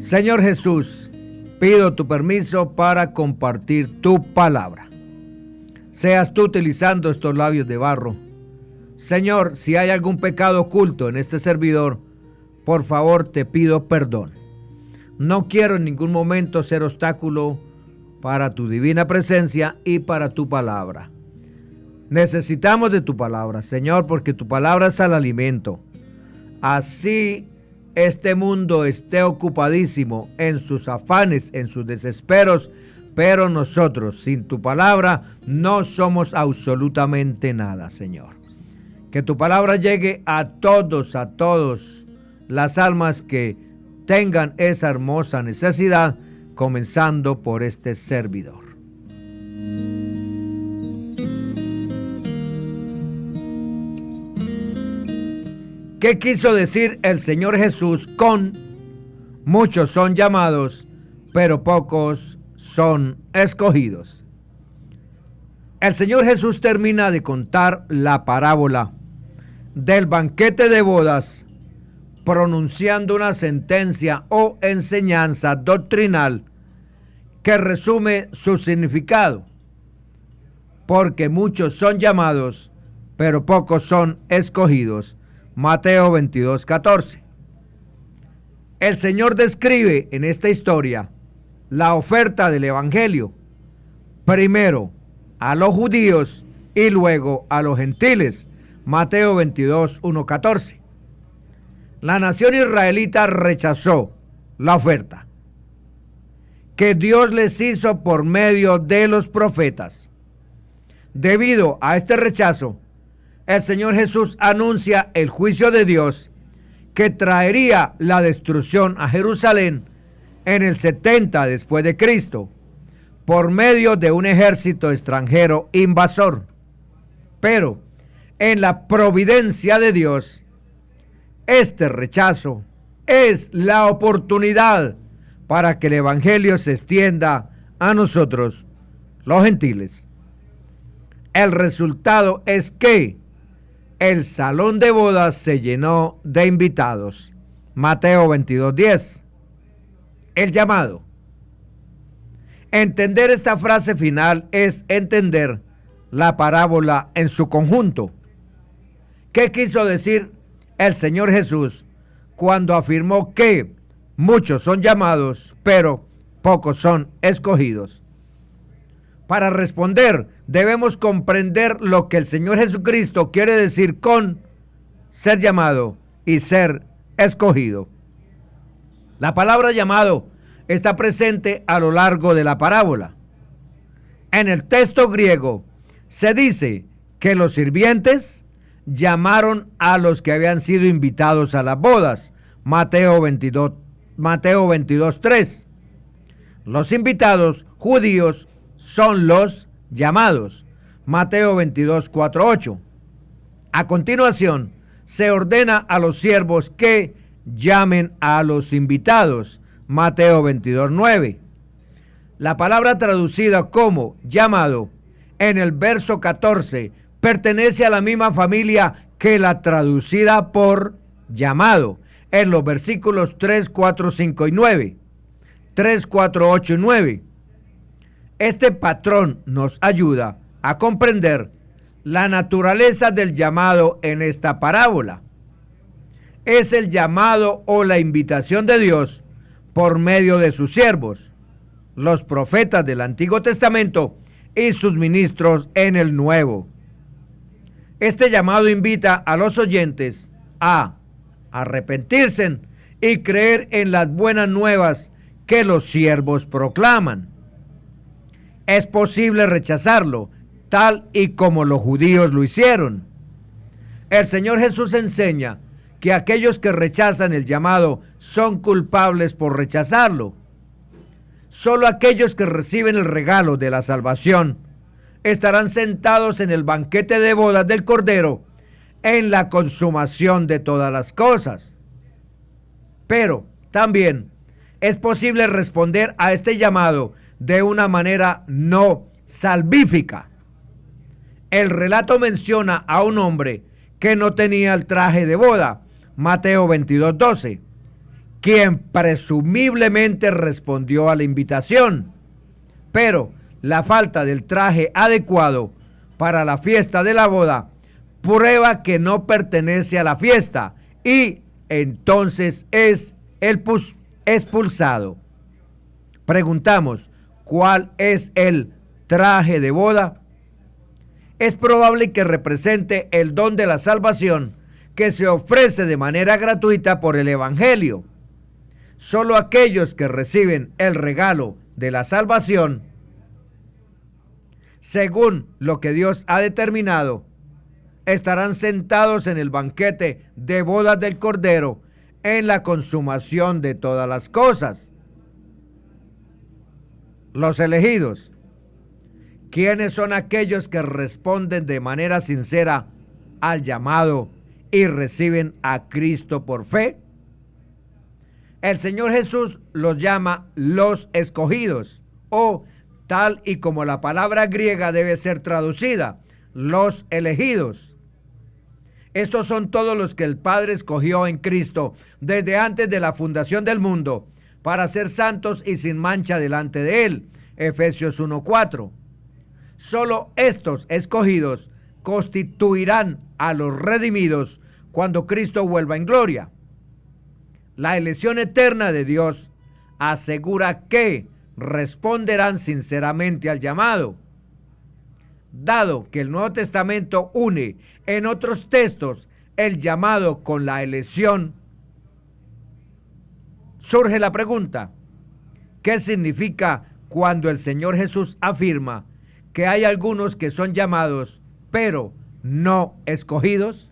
Señor Jesús, pido tu permiso para compartir tu palabra. Seas tú utilizando estos labios de barro. Señor, si hay algún pecado oculto en este servidor, por favor te pido perdón. No quiero en ningún momento ser obstáculo para tu divina presencia y para tu palabra. Necesitamos de tu palabra, Señor, porque tu palabra es el alimento. Así este mundo esté ocupadísimo en sus afanes, en sus desesperos, pero nosotros, sin tu palabra, no somos absolutamente nada, Señor. Que tu palabra llegue a todos las almas que tengan esa hermosa necesidad, comenzando por este servidor. ¿Qué quiso decir el Señor Jesús con muchos son llamados, pero pocos son escogidos? El Señor Jesús termina de contar la parábola del banquete de bodas, pronunciando una sentencia o enseñanza doctrinal que resume su significado. Porque muchos son llamados, pero pocos son escogidos. Mateo 22:14. El Señor describe en esta historia la oferta del Evangelio, primero a los judíos y luego a los gentiles. Mateo 22:1-14. La nación israelita rechazó la oferta que Dios les hizo por medio de los profetas. Debido a este rechazo, el Señor Jesús anuncia el juicio de Dios que traería la destrucción a Jerusalén en el 70 después de Cristo por medio de un ejército extranjero invasor. Pero en la providencia de Dios, este rechazo es la oportunidad para que el Evangelio se extienda a nosotros, los gentiles. El resultado es que el salón de bodas se llenó de invitados. Mateo 22:10. El llamado. Entender esta frase final es entender la parábola en su conjunto. ¿Qué quiso decir el Señor Jesús cuando afirmó que muchos son llamados, pero pocos son escogidos? Para responder, debemos comprender lo que el Señor Jesucristo quiere decir con ser llamado y ser escogido. La palabra llamado está presente a lo largo de la parábola. En el texto griego se dice que los sirvientes llamaron a los que habían sido invitados a las bodas. Mateo 22:3. Los invitados judíos son los llamados. Mateo 22:4-8. A continuación, se ordena a los siervos que llamen a los invitados. Mateo 22:9. La palabra traducida como llamado en el verso 14 pertenece a la misma familia que la traducida por llamado en los versículos 3, 4, 5 y 9. 3, 4, 8 y 9. Este patrón nos ayuda a comprender la naturaleza del llamado en esta parábola. Es el llamado o la invitación de Dios por medio de sus siervos, los profetas del Antiguo Testamento y sus ministros en el Nuevo. Este llamado invita a los oyentes a arrepentirse y creer en las buenas nuevas que los siervos proclaman. Es posible rechazarlo, tal y como los judíos lo hicieron. El Señor Jesús enseña que aquellos que rechazan el llamado son culpables por rechazarlo. Solo aquellos que reciben el regalo de la salvación estarán sentados en el banquete de bodas del Cordero en la consumación de todas las cosas. Pero también es posible responder a este llamado de una manera no salvífica. El relato menciona a un hombre que no tenía el traje de boda, Mateo 22:12, quien presumiblemente respondió a la invitación, pero la falta del traje adecuado para la fiesta de la boda prueba que no pertenece a la fiesta y entonces es expulsado. Preguntamos, ¿cuál es el traje de boda? Es probable que represente el don de la salvación que se ofrece de manera gratuita por el Evangelio. Solo aquellos que reciben el regalo de la salvación, según lo que Dios ha determinado, estarán sentados en el banquete de bodas del Cordero en la consumación de todas las cosas. Los elegidos. ¿Quiénes son aquellos que responden de manera sincera al llamado y reciben a Cristo por fe? El Señor Jesús los llama los escogidos, o tal y como la palabra griega debe ser traducida, los elegidos. Estos son todos los que el Padre escogió en Cristo desde antes de la fundación del mundo para ser santos y sin mancha delante de Él. Efesios 1:4. Solo estos escogidos constituirán a los redimidos cuando Cristo vuelva en gloria. La elección eterna de Dios asegura que responderán sinceramente al llamado. Dado que el Nuevo Testamento une en otros textos el llamado con la elección, surge la pregunta, ¿qué significa cuando el Señor Jesús afirma que hay algunos que son llamados, pero no escogidos?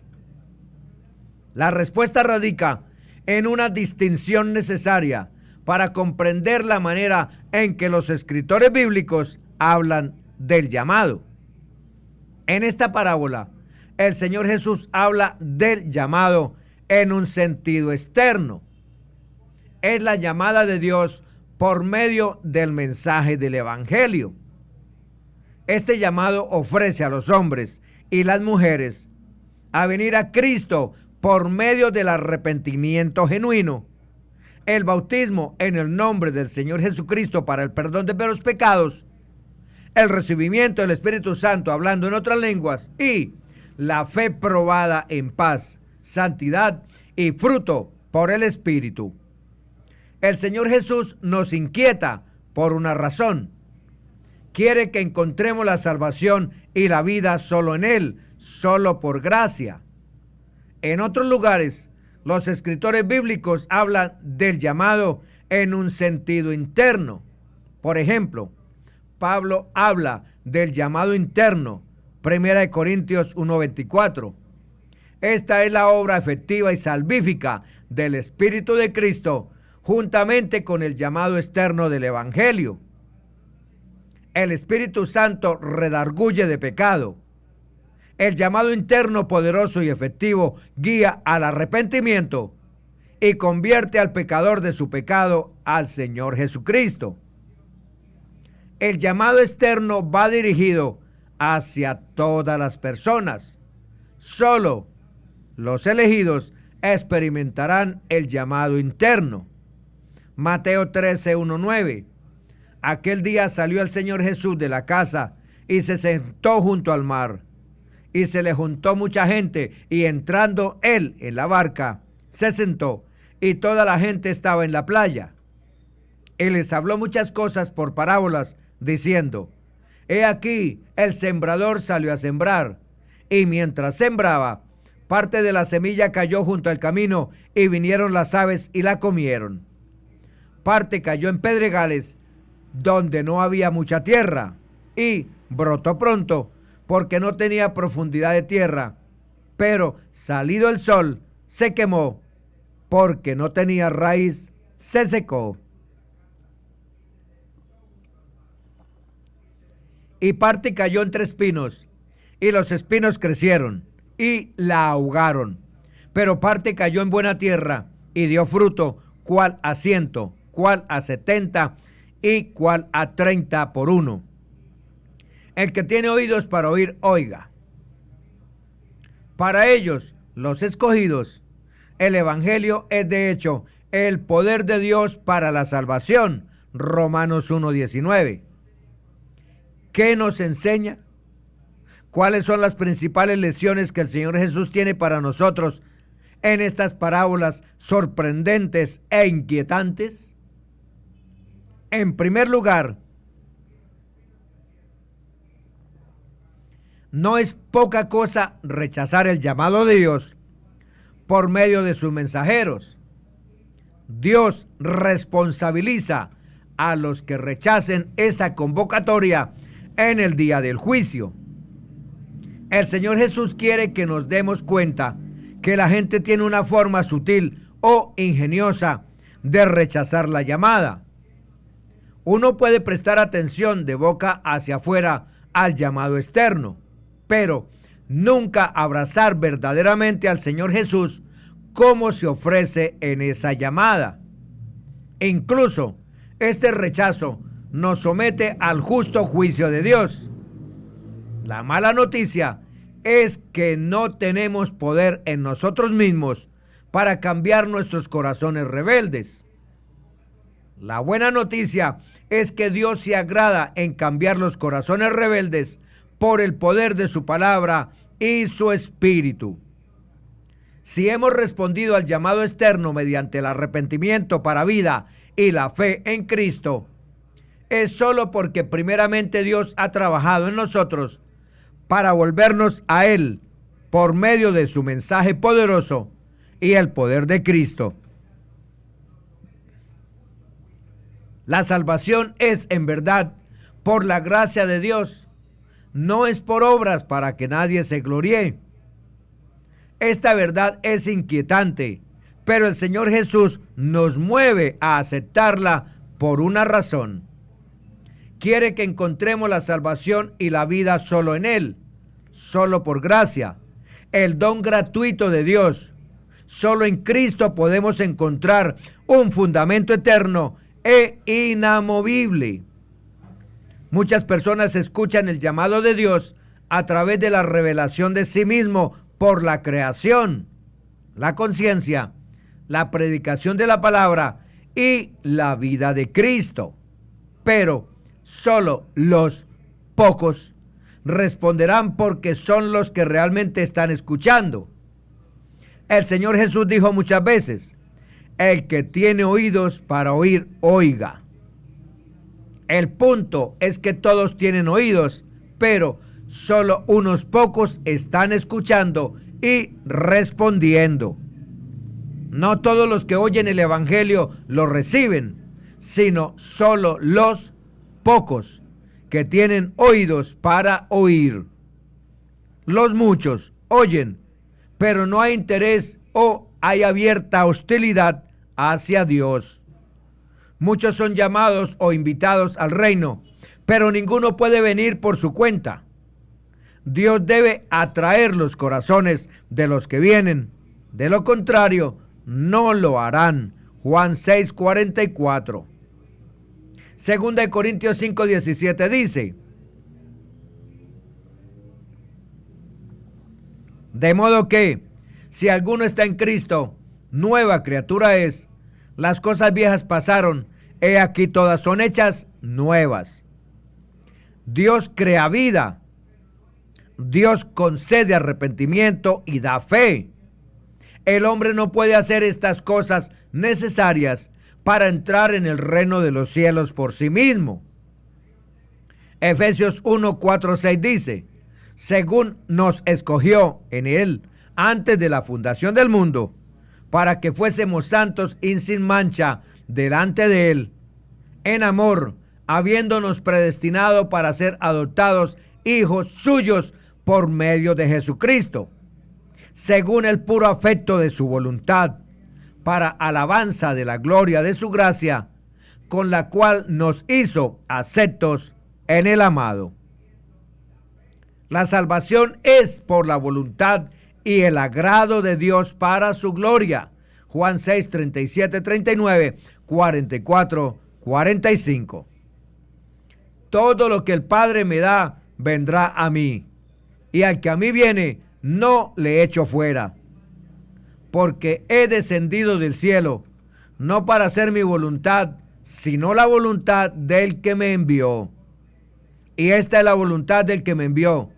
La respuesta radica en una distinción necesaria para comprender la manera en que los escritores bíblicos hablan del llamado. En esta parábola, el Señor Jesús habla del llamado en un sentido externo. Es la llamada de Dios por medio del mensaje del Evangelio. Este llamado ofrece a los hombres y las mujeres a venir a Cristo por medio del arrepentimiento genuino, el bautismo en el nombre del Señor Jesucristo para el perdón de los pecados, el recibimiento del Espíritu Santo hablando en otras lenguas y la fe probada en paz, santidad y fruto por el Espíritu. El Señor Jesús nos inquieta por una razón. Quiere que encontremos la salvación y la vida solo en Él, solo por gracia. En otros lugares, los escritores bíblicos hablan del llamado en un sentido interno. Por ejemplo, Pablo habla del llamado interno, 1 Corintios 1:24. Esta es la obra efectiva y salvífica del Espíritu de Cristo, juntamente con el llamado externo del Evangelio. El Espíritu Santo redarguye de pecado. El llamado interno poderoso y efectivo guía al arrepentimiento y convierte al pecador de su pecado al Señor Jesucristo. El llamado externo va dirigido hacia todas las personas. Solo los elegidos experimentarán el llamado interno. Mateo 13:1-9. Aquel día salió el Señor Jesús de la casa y se sentó junto al mar. Y se le juntó mucha gente, y entrando él en la barca, se sentó, y toda la gente estaba en la playa. Él les habló muchas cosas por parábolas, diciendo: He aquí, el sembrador salió a sembrar, y mientras sembraba, parte de la semilla cayó junto al camino, y vinieron las aves y la comieron. Parte cayó en pedregales, donde no había mucha tierra, y brotó pronto, porque no tenía profundidad de tierra, pero salido el sol, se quemó, porque no tenía raíz, se secó. Y parte cayó entre espinos, y los espinos crecieron, y la ahogaron. Pero parte cayó en buena tierra, y dio fruto, cual a 100, cual a 70, y cual a 30 por uno. El que tiene oídos para oír, oiga. Para ellos, los escogidos, el Evangelio es de hecho el poder de Dios para la salvación. Romanos 1:19. ¿Qué nos enseña? ¿Cuáles son las principales lecciones que el Señor Jesús tiene para nosotros en estas parábolas sorprendentes e inquietantes? En primer lugar, no es poca cosa rechazar el llamado de Dios por medio de sus mensajeros. Dios responsabiliza a los que rechacen esa convocatoria en el día del juicio. El Señor Jesús quiere que nos demos cuenta que la gente tiene una forma sutil o ingeniosa de rechazar la llamada. Uno puede prestar atención de boca hacia afuera al llamado externo, pero nunca abrazar verdaderamente al Señor Jesús como se ofrece en esa llamada. Incluso este rechazo nos somete al justo juicio de Dios. La mala noticia es que no tenemos poder en nosotros mismos para cambiar nuestros corazones rebeldes. La buena noticia es que Dios se agrada en cambiar los corazones rebeldes por el poder de su palabra y su espíritu. Si hemos respondido al llamado externo mediante el arrepentimiento para vida y la fe en Cristo, es solo porque primeramente Dios ha trabajado en nosotros para volvernos a Él por medio de su mensaje poderoso y el poder de Cristo. La salvación es en verdad por la gracia de Dios, no es por obras para que nadie se gloríe. Esta verdad es inquietante, pero el Señor Jesús nos mueve a aceptarla por una razón. Quiere que encontremos la salvación y la vida solo en Él, solo por gracia, el don gratuito de Dios. Solo en Cristo podemos encontrar un fundamento eterno e inamovible. Muchas personas escuchan el llamado de Dios a través de la revelación de sí mismo por la creación, la conciencia, la predicación de la palabra y la vida de Cristo. Pero solo los pocos responderán porque son los que realmente están escuchando. El Señor Jesús dijo muchas veces: el que tiene oídos para oír, oiga. El punto es que todos tienen oídos, pero solo unos pocos están escuchando y respondiendo. No todos los que oyen el evangelio lo reciben, sino solo los pocos que tienen oídos para oír. Los muchos oyen, pero no hay interés o hay abierta hostilidad hacia Dios. Muchos son llamados o invitados al reino, pero ninguno puede venir por su cuenta. Dios debe atraer los corazones de los que vienen. De lo contrario, no lo harán. Juan 6:44. Segunda de Corintios 5:17 dice: de modo que, si alguno está en Cristo, nueva criatura es. Las cosas viejas pasaron, he aquí todas son hechas nuevas. Dios crea vida. Dios concede arrepentimiento y da fe. El hombre no puede hacer estas cosas necesarias para entrar en el reino de los cielos por sí mismo. Efesios 1:4-6 dice: según nos escogió en Él antes de la fundación del mundo, para que fuésemos santos y sin mancha delante de Él, en amor, habiéndonos predestinado para ser adoptados hijos suyos por medio de Jesucristo, según el puro afecto de su voluntad, para alabanza de la gloria de su gracia, con la cual nos hizo aceptos en el amado. La salvación es por la voluntad y el agrado de Dios para su gloria. Juan 6, 37, 39, 44, 45. Todo lo que el Padre me da vendrá a mí, y al que a mí viene no le echo fuera. Porque he descendido del cielo, no para hacer mi voluntad, sino la voluntad del que me envió. Y esta es la voluntad del que me envió,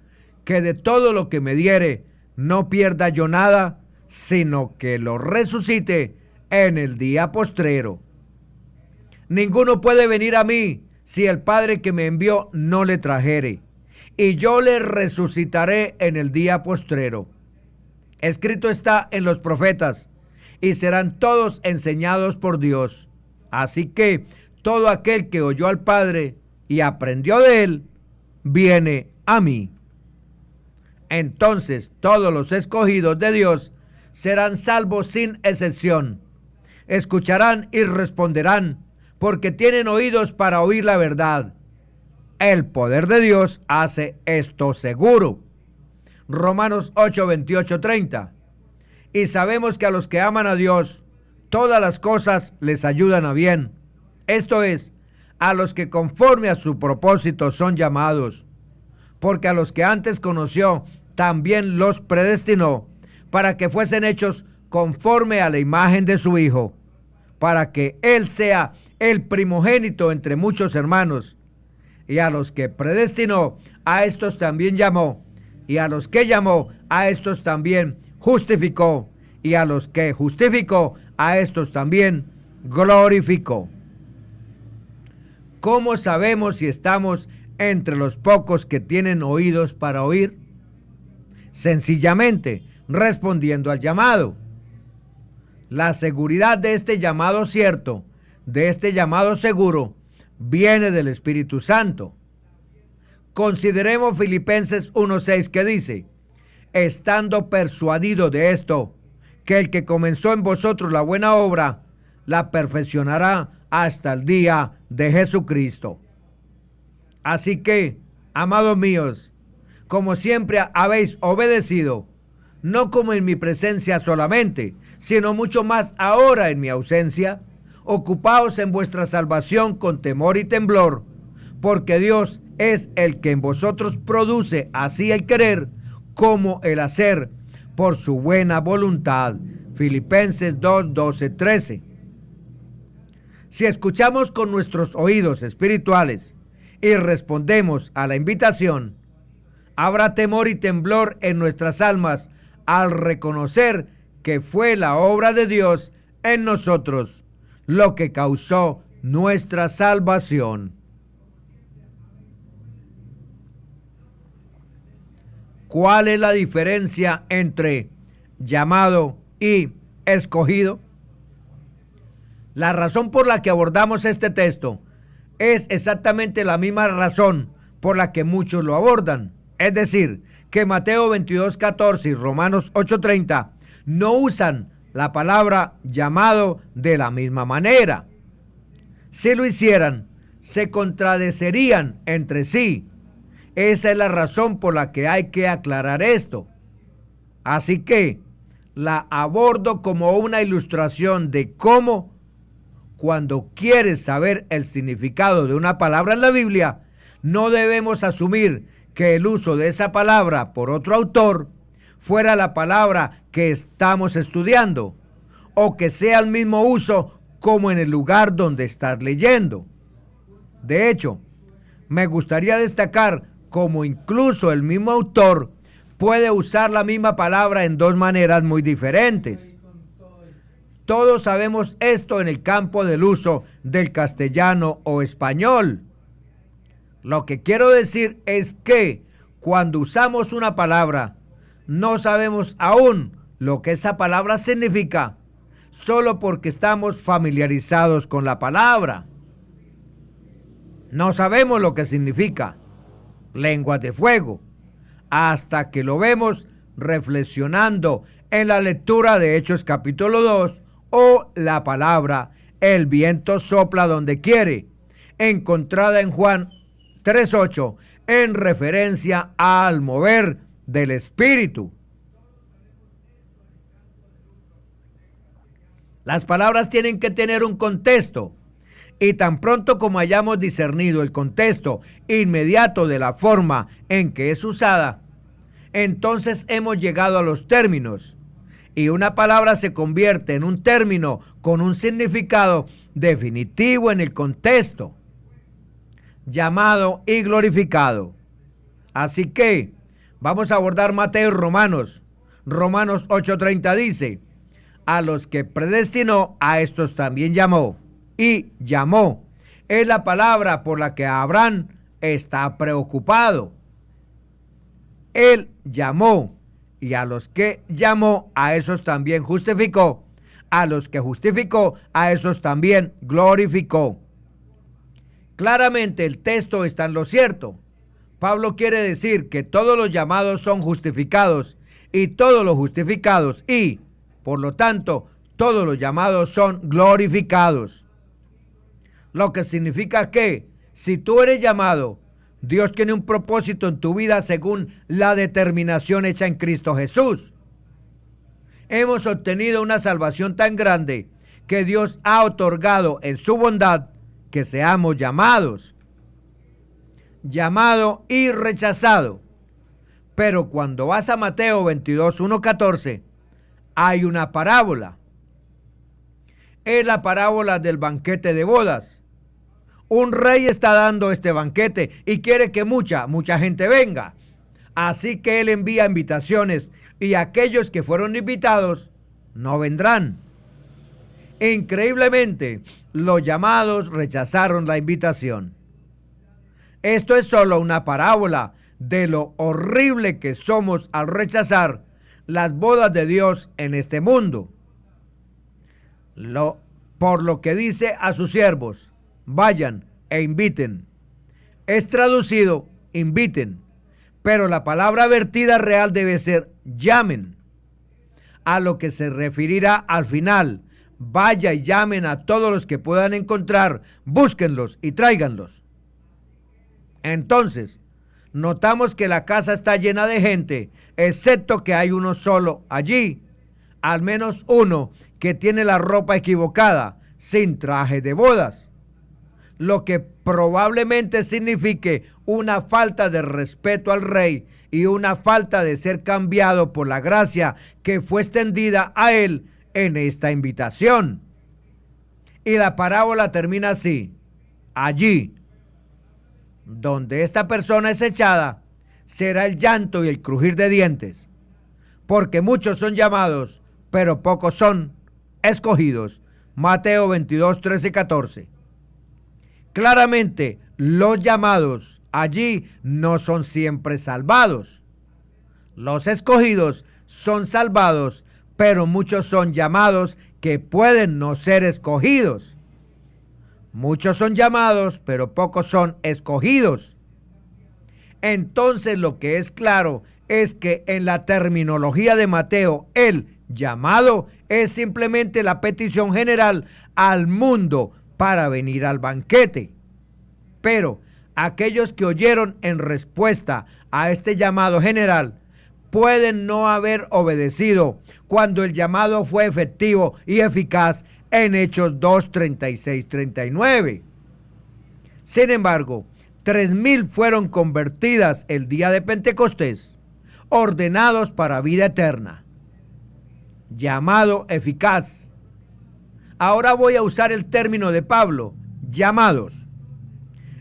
que de todo lo que me diere, no pierda yo nada, sino que lo resucite en el día postrero. Ninguno puede venir a mí si el Padre que me envió no le trajere, y yo le resucitaré en el día postrero. Escrito está en los profetas, y serán todos enseñados por Dios. Así que todo aquel que oyó al Padre y aprendió de él, viene a mí. Entonces todos los escogidos de Dios serán salvos sin excepción. Escucharán y responderán, porque tienen oídos para oír la verdad. El poder de Dios hace esto seguro. Romanos 8, 28, 30. Y sabemos que a los que aman a Dios, todas las cosas les ayudan a bien. Esto es, a los que conforme a su propósito son llamados. Porque a los que antes conoció, también los predestinó, para que fuesen hechos conforme a la imagen de su Hijo, para que Él sea el primogénito entre muchos hermanos. Y a los que predestinó, a estos también llamó, y a los que llamó, a estos también justificó, y a los que justificó, a estos también glorificó. ¿Cómo sabemos si estamos entre los pocos que tienen oídos para oír? Sencillamente, respondiendo al llamado. La seguridad de este llamado cierto, de este llamado seguro, viene del Espíritu Santo. Consideremos Filipenses 1:6 que dice, estando persuadido de esto, que el que comenzó en vosotros la buena obra, la perfeccionará hasta el día de Jesucristo. Así que, amados míos, como siempre habéis obedecido, no como en mi presencia solamente, sino mucho más ahora en mi ausencia, ocupaos en vuestra salvación con temor y temblor, porque Dios es el que en vosotros produce así el querer como el hacer por su buena voluntad. Filipenses 2, 12, 13. Si escuchamos con nuestros oídos espirituales y respondemos a la invitación, habrá temor y temblor en nuestras almas al reconocer que fue la obra de Dios en nosotros lo que causó nuestra salvación. ¿Cuál es la diferencia entre llamado y escogido? La razón por la que abordamos este texto es exactamente la misma razón por la que muchos lo abordan. Es decir, que Mateo 22:14 y Romanos 8:30 no usan la palabra llamado de la misma manera. Si lo hicieran, se contradecirían entre sí. Esa es la razón por la que hay que aclarar esto. Así que la abordo como una ilustración de cómo, cuando quieres saber el significado de una palabra en la Biblia, no debemos asumir que el uso de esa palabra por otro autor fuera la palabra que estamos estudiando, o que sea el mismo uso como en el lugar donde estás leyendo. De hecho, me gustaría destacar cómo incluso el mismo autor puede usar la misma palabra en dos maneras muy diferentes. Todos sabemos esto en el campo del uso del castellano o español. Lo que quiero decir es que cuando usamos una palabra, no sabemos aún lo que esa palabra significa, solo porque estamos familiarizados con la palabra. No sabemos lo que significa lenguas de fuego hasta que lo vemos reflexionando en la lectura de Hechos capítulo 2 o la palabra el viento sopla donde quiere, encontrada en Juan 3:8 en referencia al mover del Espíritu. Las palabras tienen que tener un contexto, y tan pronto como hayamos discernido el contexto inmediato de la forma en que es usada, entonces hemos llegado a los términos, y una palabra se convierte en un término con un significado definitivo en el contexto, llamado y glorificado. Así que vamos a abordar Mateo y Romanos. Romanos 8:30 dice: a los que predestinó, a estos también llamó. Y llamó es la palabra por la que Abraham está preocupado. Él llamó, y a los que llamó, a esos también justificó. A los que justificó, a esos también glorificó. Claramente el texto está en lo cierto. Pablo quiere decir que todos los llamados son justificados y todos los justificados y, por lo tanto, todos los llamados son glorificados. Lo que significa que si tú eres llamado, Dios tiene un propósito en tu vida según la determinación hecha en Cristo Jesús. Hemos obtenido una salvación tan grande que Dios ha otorgado en su bondad que seamos llamados. Llamado y rechazado. Pero cuando vas a Mateo 22:1-14, hay una parábola. Es la parábola del banquete de bodas. Un rey está dando este banquete y quiere que mucha gente venga. Así que él envía invitaciones y aquellos que fueron invitados no vendrán. Increíblemente, los llamados rechazaron la invitación. Esto es solo una parábola de lo horrible que somos al rechazar las bodas de Dios en este mundo. Por lo que dice a sus siervos: vayan e inviten. Es traducido inviten, pero la palabra vertida real debe ser llamen. A lo que se referirá al final: vaya y llamen a todos los que puedan encontrar, búsquenlos y tráiganlos. Entonces, notamos que la casa está llena de gente, excepto que hay uno solo allí, al menos uno que tiene la ropa equivocada, sin traje de bodas, lo que probablemente signifique una falta de respeto al rey y una falta de ser cambiado por la gracia que fue extendida a él en esta invitación. Y la parábola termina así: allí donde esta persona es echada, será el llanto y el crujir de dientes, porque muchos son llamados, pero pocos son escogidos. Mateo 22:13-14. Claramente, los llamados allí no son siempre salvados. Los escogidos son salvados, pero muchos son llamados que pueden no ser escogidos. Muchos son llamados, pero pocos son escogidos. Entonces, lo que es claro es que en la terminología de Mateo, el llamado es simplemente la petición general al mundo para venir al banquete. Pero aquellos que oyeron en respuesta a este llamado general pueden no haber obedecido cuando el llamado fue efectivo y eficaz en Hechos 2:36-39. Sin embargo, 3,000 fueron convertidas el día de Pentecostés, ordenados para vida eterna. Llamado eficaz. Ahora voy a usar el término de Pablo, llamados,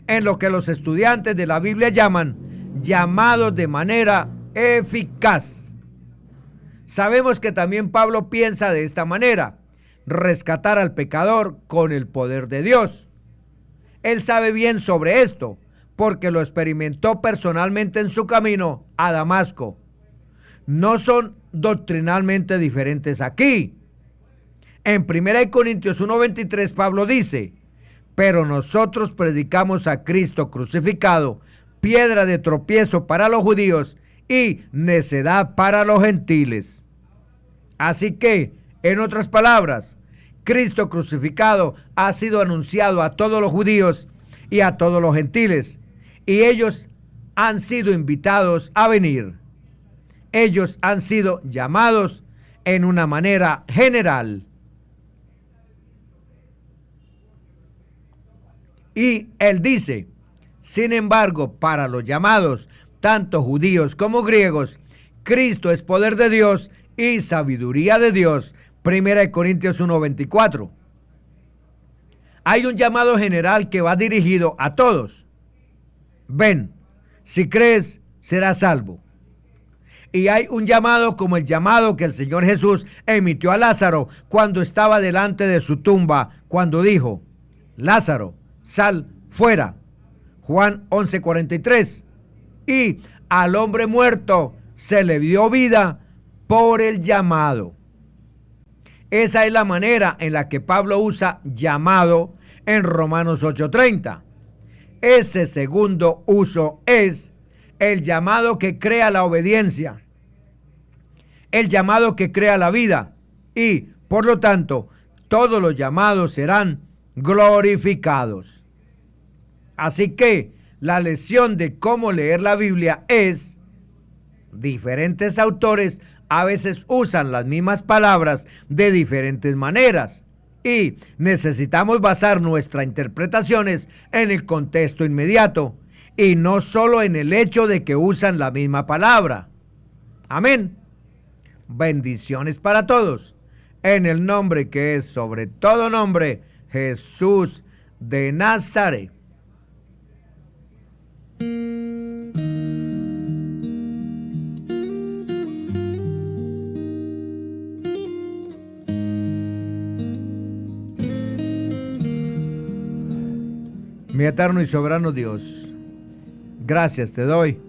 en lo que los estudiantes de la Biblia llaman llamados de manera eficaz. Sabemos que también Pablo piensa de esta manera: rescatar al pecador con el poder de Dios. Él sabe bien sobre esto, porque lo experimentó personalmente en su camino a Damasco. No son doctrinalmente diferentes aquí. En 1 Corintios 1:23 Pablo dice: pero nosotros predicamos a Cristo crucificado, piedra de tropiezo para los judíos y necedad para los gentiles. Así que, en otras palabras, Cristo crucificado ha sido anunciado a todos los judíos y a todos los gentiles, y ellos han sido invitados a venir. Ellos han sido llamados en una manera general. Y él dice: sin embargo, para los llamados, tanto judíos como griegos, Cristo es poder de Dios y sabiduría de Dios. 1 Corintios 1:24. Hay un llamado general que va dirigido a todos. Ven, si crees, serás salvo. Y hay un llamado como el llamado que el Señor Jesús emitió a Lázaro cuando estaba delante de su tumba, cuando dijo: Lázaro, sal fuera. Juan 11:43. Y al hombre muerto se le dio vida por el llamado. Esa es la manera en la que Pablo usa llamado en Romanos 8:30. Ese segundo uso es el llamado que crea la obediencia, el llamado que crea la vida, y por lo tanto todos los llamados serán glorificados. Así que la lección de cómo leer la Biblia es: diferentes autores a veces usan las mismas palabras de diferentes maneras y necesitamos basar nuestras interpretaciones en el contexto inmediato y no solo en el hecho de que usan la misma palabra. Amén. Bendiciones para todos. En el nombre que es sobre todo nombre, Jesús de Nazaret. Mi eterno y soberano Dios, gracias te doy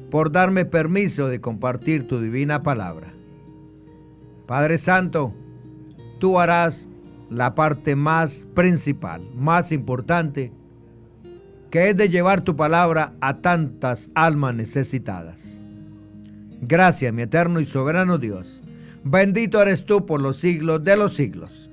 por darme permiso de compartir tu divina palabra. Padre Santo, tú harás la parte más principal, más importante, que es de llevar tu palabra a tantas almas necesitadas. Gracias, mi eterno y soberano Dios. Bendito eres tú por los siglos de los siglos.